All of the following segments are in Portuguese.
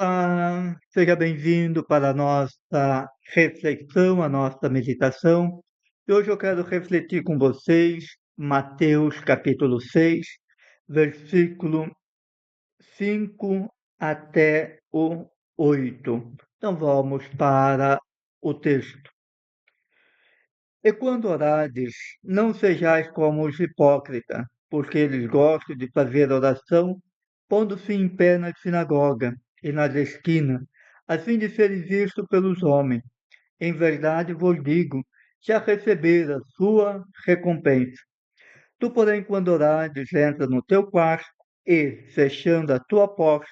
Olá, seja bem-vindo para a nossa reflexão, a nossa meditação. E hoje eu quero refletir com vocês Mateus capítulo 6, versículo 5 até o 8. Então vamos para o texto. E quando orardes, não sejais como os hipócritas, porque eles gostam de fazer oração, pondo-se em pé na sinagoga e nas esquinas, a fim de serem vistos pelos homens. Em verdade vos digo, já receberam a sua recompensa. Tu, porém, quando orares, entra no teu quarto e, fechando a tua porta,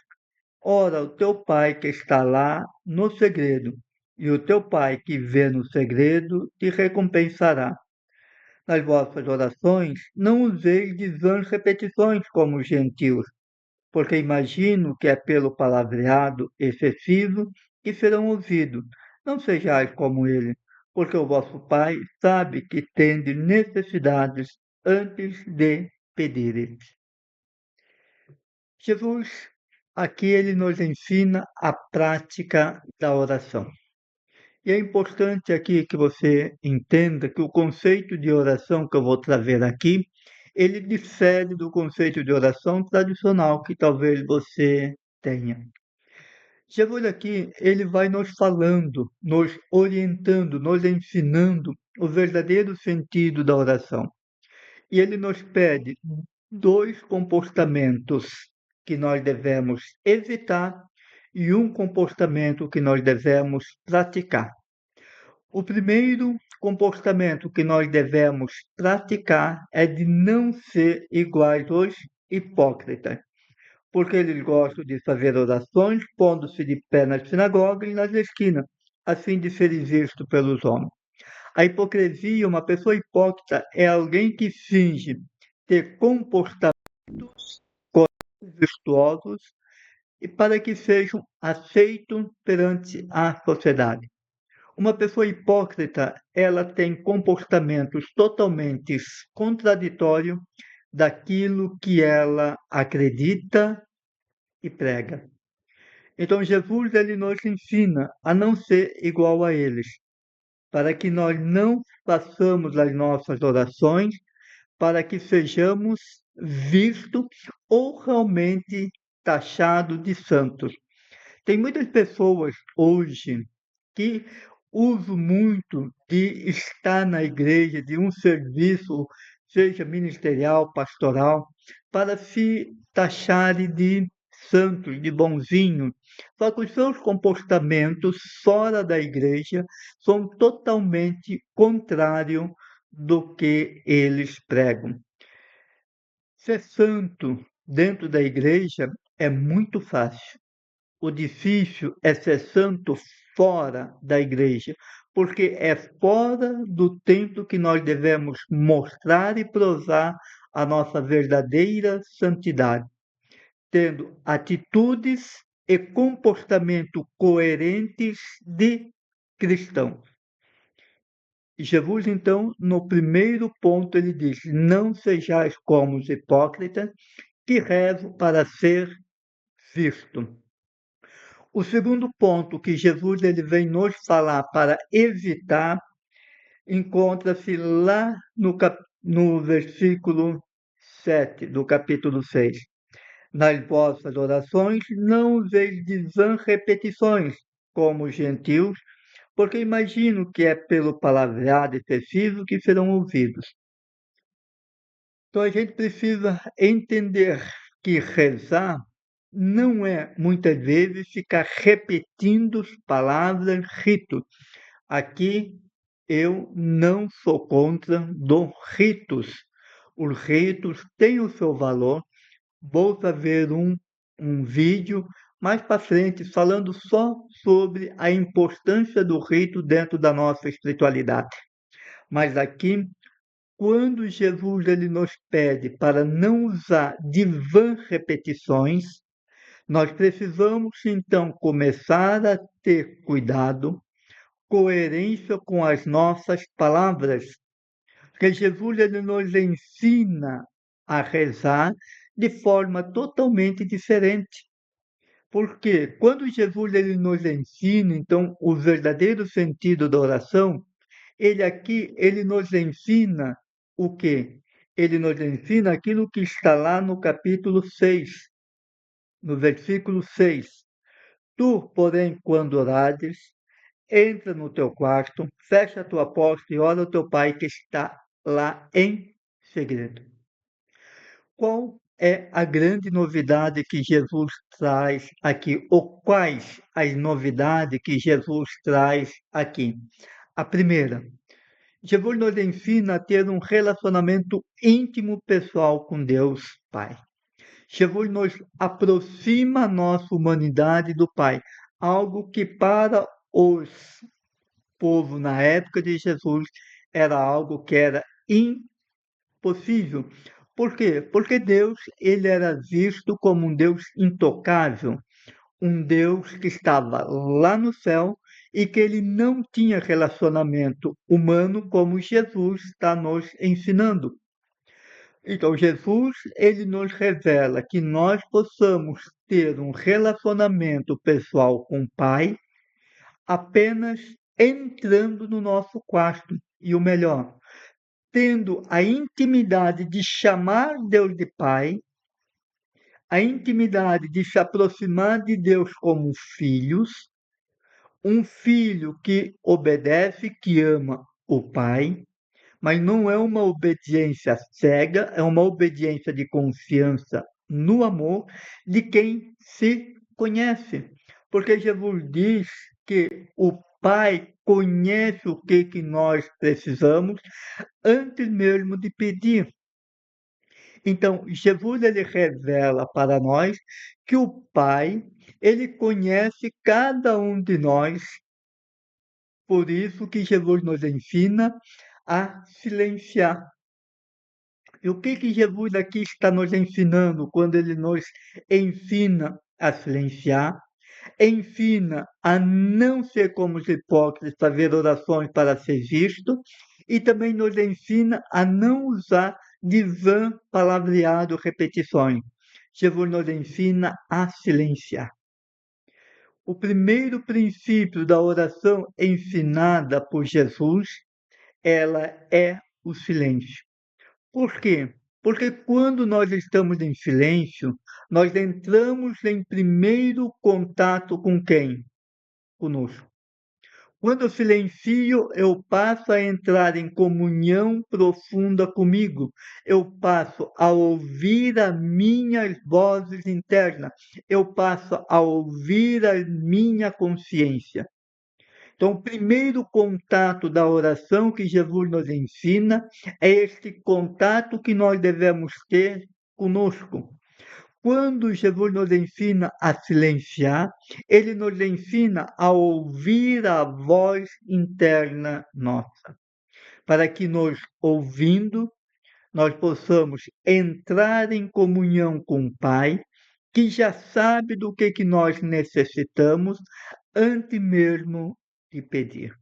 ora o teu pai que está lá no segredo, e o teu pai que vê no segredo te recompensará. Nas vossas orações, não useis de vãs repetições como os gentios, porque imagino que é pelo palavreado excessivo que serão ouvidos. Não sejais como ele, porque o vosso Pai sabe que tendes necessidades antes de pedirem. Jesus, aqui ele nos ensina a prática da oração. E é importante aqui que você entenda que o conceito de oração que eu vou trazer aqui, ele difere do conceito de oração tradicional que talvez você tenha. Jesus aqui, ele vai nos falando, nos orientando, nos ensinando o verdadeiro sentido da oração. E ele nos pede dois comportamentos que nós devemos evitar e um comportamento que nós devemos praticar. O primeiro comportamento que nós devemos praticar é de não ser iguais aos hipócritas, porque eles gostam de fazer orações pondo-se de pé nas sinagogas e nas esquinas, a fim de serem vistos pelos homens. A hipocrisia, uma pessoa hipócrita, é alguém que finge ter comportamentos virtuosos e para que sejam aceitos perante a sociedade. Uma pessoa hipócrita, ela tem comportamentos totalmente contraditórios daquilo que ela acredita e prega. Então Jesus ele nos ensina a não ser igual a eles, para que nós não façamos as nossas orações, para que sejamos vistos ou realmente taxados de santos. Tem muitas pessoas hoje que usam muito de estar na igreja, de um serviço, seja ministerial, pastoral, para se taxarem de santos, de bonzinhos. Só que os seus comportamentos fora da igreja são totalmente contrários do que eles pregam. Ser santo dentro da igreja é muito fácil. O difícil é ser santo fora da igreja, porque é fora do templo que nós devemos mostrar e provar a nossa verdadeira santidade, tendo atitudes e comportamento coerentes de cristão. Jesus, então, no primeiro ponto, ele diz: não sejais como os hipócritas, que rezam para ser visto. O segundo ponto que Jesus ele vem nos falar para evitar encontra-se lá no versículo 7 do capítulo 6. Nas vossas orações não useis de vãs repetições, como os gentios, porque imagino que é pelo palavreado excessivo que serão ouvidos. Então a gente precisa entender que rezar não é, muitas vezes, ficar repetindo palavras, ritos. Aqui eu não sou contra dos ritos. Os ritos têm o seu valor. Vou fazer um vídeo mais para frente falando só sobre a importância do rito dentro da nossa espiritualidade. Mas aqui, quando Jesus ele nos pede para não usar de vãs repetições, nós precisamos então começar a ter cuidado, coerência com as nossas palavras, porque Jesus ele nos ensina a rezar de forma totalmente diferente. Porque quando Jesus ele nos ensina, então, o verdadeiro sentido da oração, ele nos ensina o quê? Ele nos ensina aquilo que está lá no capítulo 6, no versículo 6. Tu, porém, quando orares, entra no teu quarto, fecha a tua porta e ora ao teu pai que está lá em segredo. Qual é a grande novidade que Jesus traz aqui? Ou quais as novidades que Jesus traz aqui? A primeira, Jesus nos ensina a ter um relacionamento íntimo pessoal com Deus Pai. Jesus nos aproxima a nossa humanidade do Pai, algo que para os povo na época de Jesus era algo que era impossível. Por quê? Porque Deus ele era visto como um Deus intocável, um Deus que estava lá no céu e que ele não tinha relacionamento humano como Jesus está nos ensinando. Então, Jesus, ele nos revela que nós possamos ter um relacionamento pessoal com o Pai apenas entrando no nosso quarto. E o melhor, tendo a intimidade de chamar Deus de Pai, a intimidade de se aproximar de Deus como filhos, um filho que obedece, que ama o Pai, mas não é uma obediência cega, é uma obediência de confiança no amor de quem se conhece. Porque Jesus diz que o Pai conhece o que nós precisamos antes mesmo de pedir. Então, Jesus ele revela para nós que o Pai, ele conhece cada um de nós, por isso que Jesus nos ensina a silenciar. E o que Jesus aqui está nos ensinando quando ele nos ensina a silenciar? Ensina a não ser como os hipócritas, fazer orações para ser visto, e também nos ensina a não usar de vã palavreado repetições. Jesus nos ensina a silenciar. O primeiro princípio da oração ensinada por Jesus, ela é o silêncio. Por quê? Porque quando nós estamos em silêncio, nós entramos em primeiro contato com quem? Conosco. Quando eu silencio, eu passo a entrar em comunhão profunda comigo. Eu passo a ouvir as minhas vozes internas. Eu passo a ouvir a minha consciência. Então, o primeiro contato da oração que Jesus nos ensina é este contato que nós devemos ter conosco. Quando Jesus nos ensina a silenciar, ele nos ensina a ouvir a voz interna nossa, para que nós, ouvindo, nós possamos entrar em comunhão com o Pai, que já sabe do que nós necessitamos antes mesmo de pedir.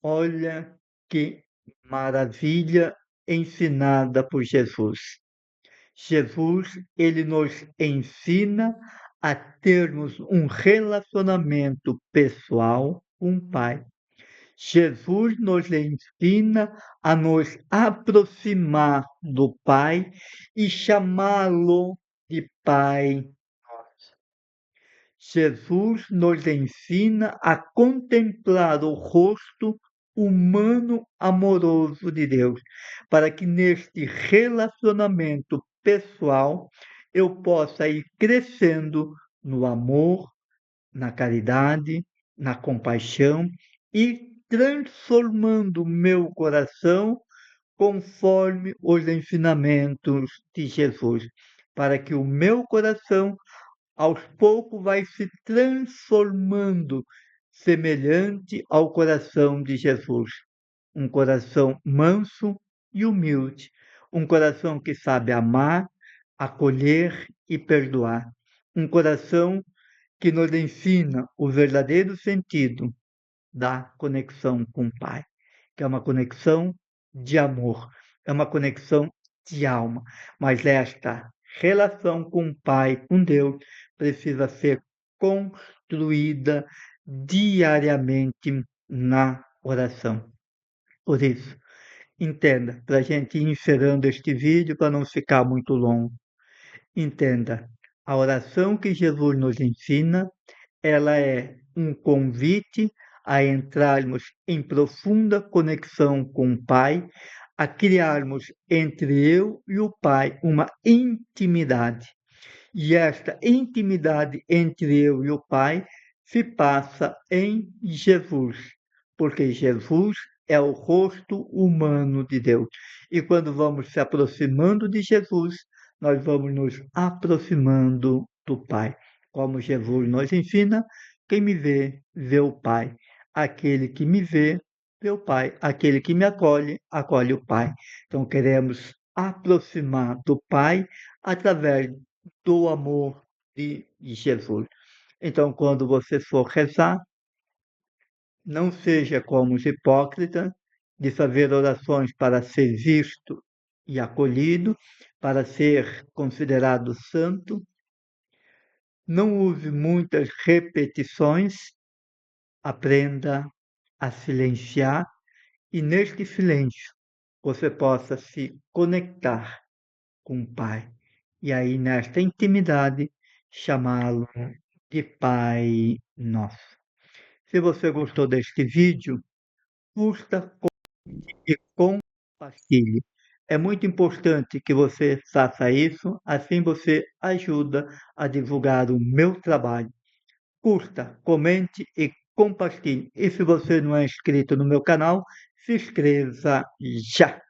Olha que maravilha ensinada por Jesus. Jesus, ele nos ensina a termos um relacionamento pessoal com o Pai. Jesus nos ensina a nos aproximar do Pai e chamá-lo de Pai. Jesus nos ensina a contemplar o rosto humano amoroso de Deus, para que neste relacionamento pessoal eu possa ir crescendo no amor, na caridade, na compaixão e transformando meu coração conforme os ensinamentos de Jesus, para que o meu coração aos poucos vai se transformando semelhante ao coração de Jesus. Um coração manso e humilde, um coração que sabe amar, acolher e perdoar. Um coração que nos ensina o verdadeiro sentido da conexão com o Pai, que é uma conexão de amor, é uma conexão de alma, mas esta relação com o Pai, com Deus, precisa ser construída diariamente na oração. Por isso, entenda, para a gente ir encerrando este vídeo, para não ficar muito longo, entenda, a oração que Jesus nos ensina, ela é um convite a entrarmos em profunda conexão com o Pai, a criarmos entre eu e o Pai uma intimidade. E esta intimidade entre eu e o Pai se passa em Jesus, porque Jesus é o rosto humano de Deus. E quando vamos se aproximando de Jesus, nós vamos nos aproximando do Pai. Como Jesus nos ensina, quem me vê, vê o Pai. Aquele que me vê, vê o Pai. Aquele que me acolhe, acolhe o Pai. Então queremos aproximar do Pai através do amor de Jesus. Então, quando você for rezar, não seja como os hipócritas, de fazer orações para ser visto e acolhido, para ser considerado santo. Não use muitas repetições, aprenda a silenciar e neste silêncio você possa se conectar com o Pai. E aí, nesta intimidade, chamá-lo de Pai Nosso. Se você gostou deste vídeo, curta e compartilhe. É muito importante que você faça isso, assim você ajuda a divulgar o meu trabalho. Curta, comente e compartilhe. E se você não é inscrito no meu canal, se inscreva já!